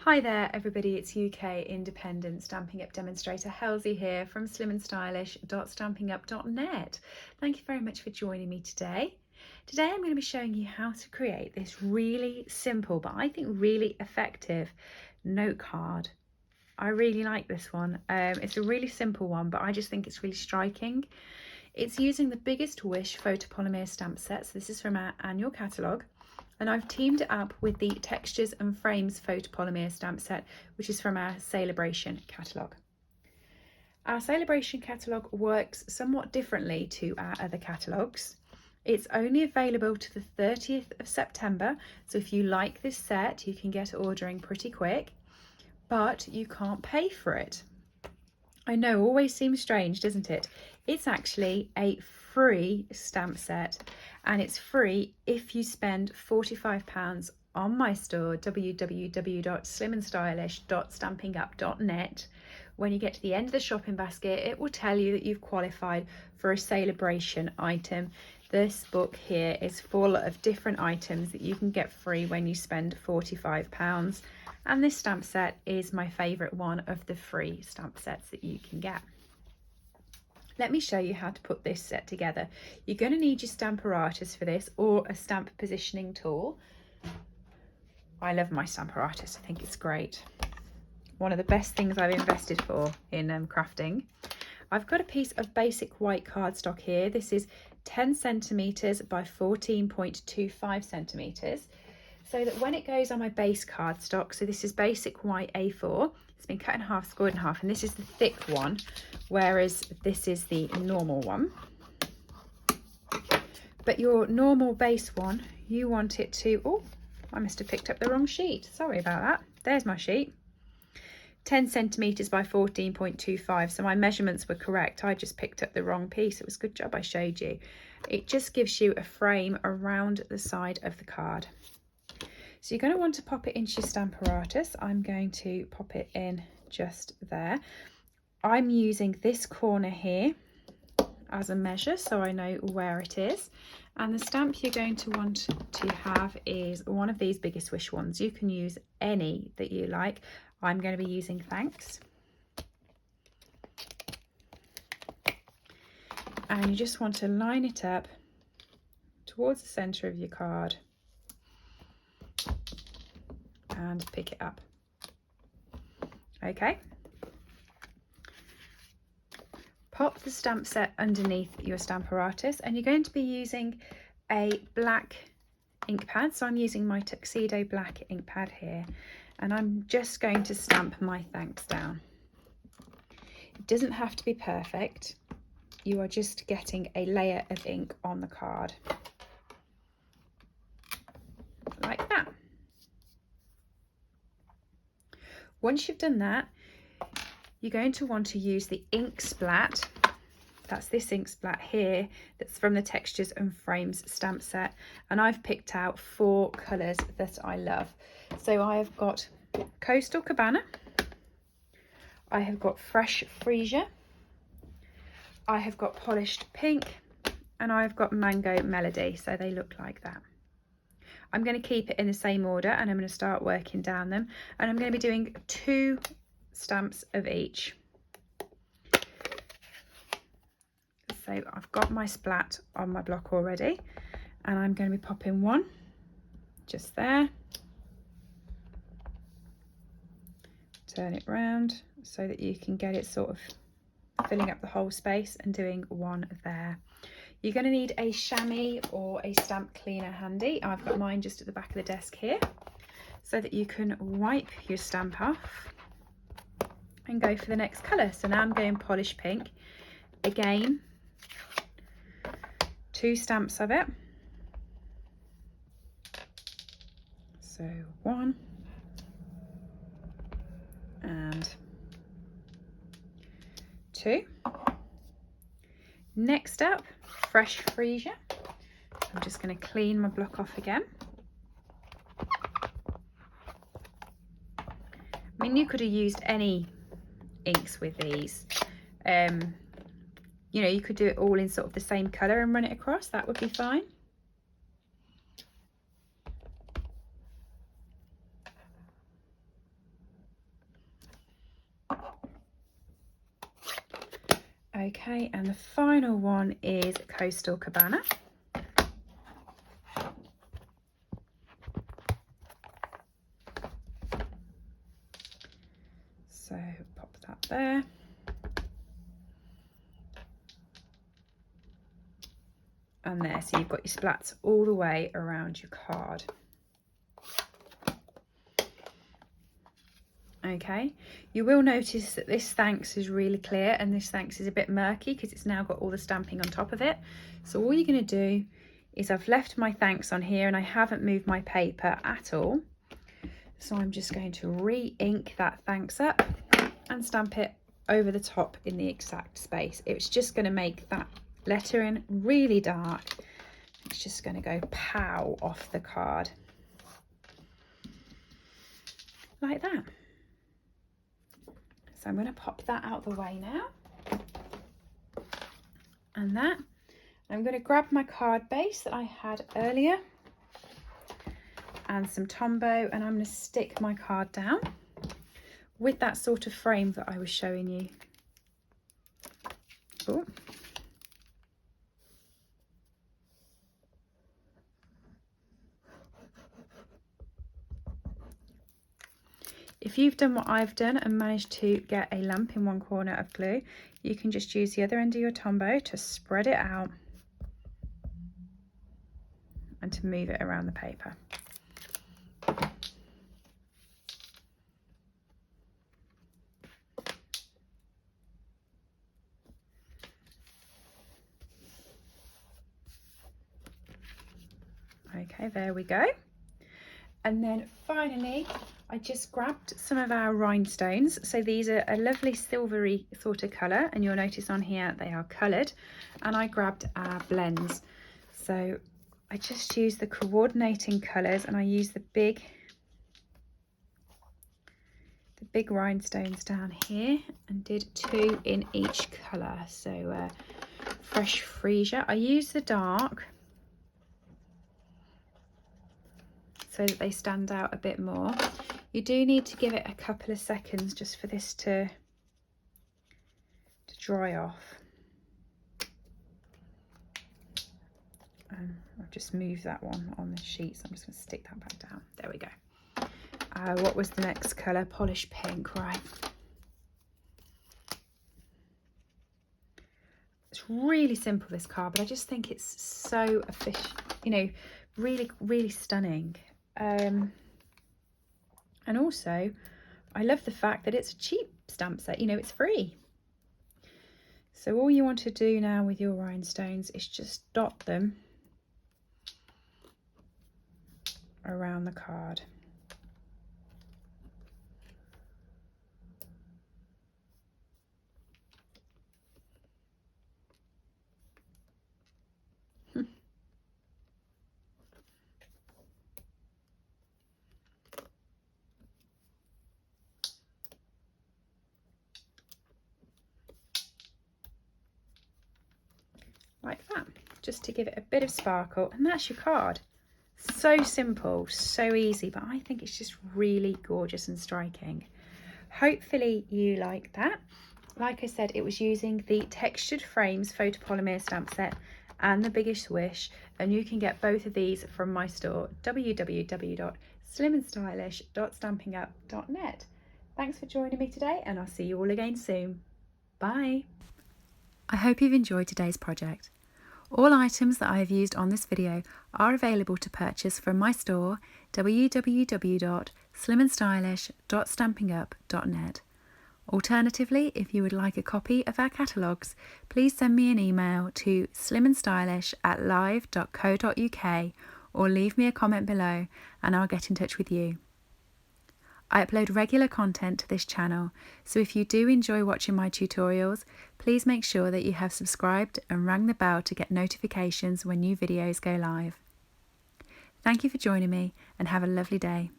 Hi there everybody, it's UK independent Stampin' Up demonstrator Halsey here from slimandstylish.stampinup.net. Thank you very much for joining me today. Today I'm going to be showing you how to create this really simple but I think really effective note card. I really like this one. It's a really simple one, but I just think it's really striking. It's using the Biggest Wish photopolymer stamp set. So this is from our annual catalogue. And I've teamed it up with the Textures and Frames photopolymer stamp set, which is from our Saleabration catalogue. Our Saleabration catalogue works somewhat differently to our other catalogues. It's only available to the 30th of September, so if you like this set, you can get ordering pretty quick, but you can't pay for it. I know, always seems strange, doesn't it? It's actually a free stamp set, and it's free if you spend £45 on my store, www.slimandstylish.stampinup.net. When you get to the end of the shopping basket, it will tell you that you've qualified for a Saleabration item. This book here is full of different items that you can get free when you spend £45. And this stamp set is my favourite one of the free stamp sets that you can get. Let me show you how to put this set together. You're going to need your Stamparatus for this, or a stamp positioning tool. I love my Stamparatus, I think it's great. One of the best things I've invested for in crafting. I've got a piece of basic white cardstock here. This is 10 centimetres by 14.25 centimetres. So that when it goes on my base cardstock, so this is basic white A4, it's been cut in half, scored in half, and this is the thick one, whereas this is the normal one. But your normal base one, you want it to, oh, I must have picked up the wrong sheet. Sorry about that. There's my sheet. 10 centimetres by 14.25, so my measurements were correct. I just picked up the wrong piece. It was a good job I showed you. It just gives you a frame around the side of the card. So you're going to want to pop it into your Stamparatus. I'm going to pop it in just there. I'm using this corner here as a measure so I know where it is. And the stamp you're going to want to have is one of these Biggest Wish ones. You can use any that you like. I'm going to be using Thanks. And you just want to line it up towards the centre of your card and pick it up. Okay. Pop the stamp set underneath your Stamparatus, and you're going to be using a black ink pad. So I'm using my Tuxedo black ink pad here, and I'm just going to stamp my thanks down. It doesn't have to be perfect. You are just getting a layer of ink on the card. Like that. Once you've done that, you're going to want to use the ink splat. That's this ink splat here, that's from the Textures and Frames stamp set. And I've picked out 4 colours that I love. So I have got Coastal Cabana, I have got Fresh Freesia, I have got Polished Pink, and I've got Mango Melody. So they look like that. I'm going to keep it in the same order, and I'm going to start working down them, and I'm going to be doing 2 stamps of each. So I've got my splat on my block already, and I'm going to be popping one just there, turn it round so that you can get it sort of filling up the whole space, and doing one there. You're going to need a chamois or a stamp cleaner handy. I've got mine just at the back of the desk here, so that you can wipe your stamp off and go for the next colour. So now I'm going Polish Pink. Again, 2 stamps of it. So 1 and 2. Next up, Fresh Freesia. I'm just going to clean my block off again. I mean, you could have used any inks with these. You know, you could do it all in sort of the same colour and run it across. That would be fine. Okay, and the final one is Coastal Cabana. So pop that there. And there, so you've got your splats all the way around your card. Okay, you will notice that this thanks is really clear and this thanks is a bit murky because it's now got all the stamping on top of it. So all you're going to do is, I've left my thanks on here and I haven't moved my paper at all. So I'm just going to re-ink that thanks up and stamp it over the top in the exact space. It's just going to make that lettering really dark. It's just going to go pow off the card like that. So I'm going to pop that out the way now. And that, I'm going to grab my card base that I had earlier and some Tombow, and I'm going to stick my card down with that sort of frame that I was showing you. Oh. If you've done what I've done and managed to get a lump in one corner of glue, you can just use the other end of your Tombow to spread it out and to move it around the paper. Okay, there we go. And then finally, I just grabbed some of our rhinestones. So these are a lovely silvery sort of colour, and you'll notice on here they are coloured. And I grabbed our blends. So I just used the coordinating colours, and I used the big rhinestones down here and did 2 in each colour. So fresh freesia. I used the dark so that they stand out a bit more. You do need to give it a couple of seconds just for this to dry off. I've just moved that one on the sheet, so I'm just going to stick that back down. There we go. What was the next colour? Polished pink, right. It's really simple, this card, but I just think it's so efficient, you know, really, really stunning. And also, I love the fact that it's a cheap stamp set, you know, it's free. So all you want to do now with your rhinestones is just dot them around the card. Like that, just to give it a bit of sparkle, and that's your card. So simple, so easy, but I think it's just really gorgeous and striking. Hopefully you like that. Like I said, it was using the Textured Frames photopolymer stamp set and the Biggest Wish, and you can get both of these from my store, www.slimandstylish.stampinup.net. Thanks for joining me today, and I'll see you all again soon. Bye. I hope you've enjoyed today's project. All items that I have used on this video are available to purchase from my store, www.slimandstylish.stampinup.net. Alternatively, if you would like a copy of our catalogues, please send me an email to slimandstylish@live.co.uk or leave me a comment below and I'll get in touch with you. I upload regular content to this channel, so if you do enjoy watching my tutorials, please make sure that you have subscribed and rang the bell to get notifications when new videos go live. Thank you for joining me and have a lovely day.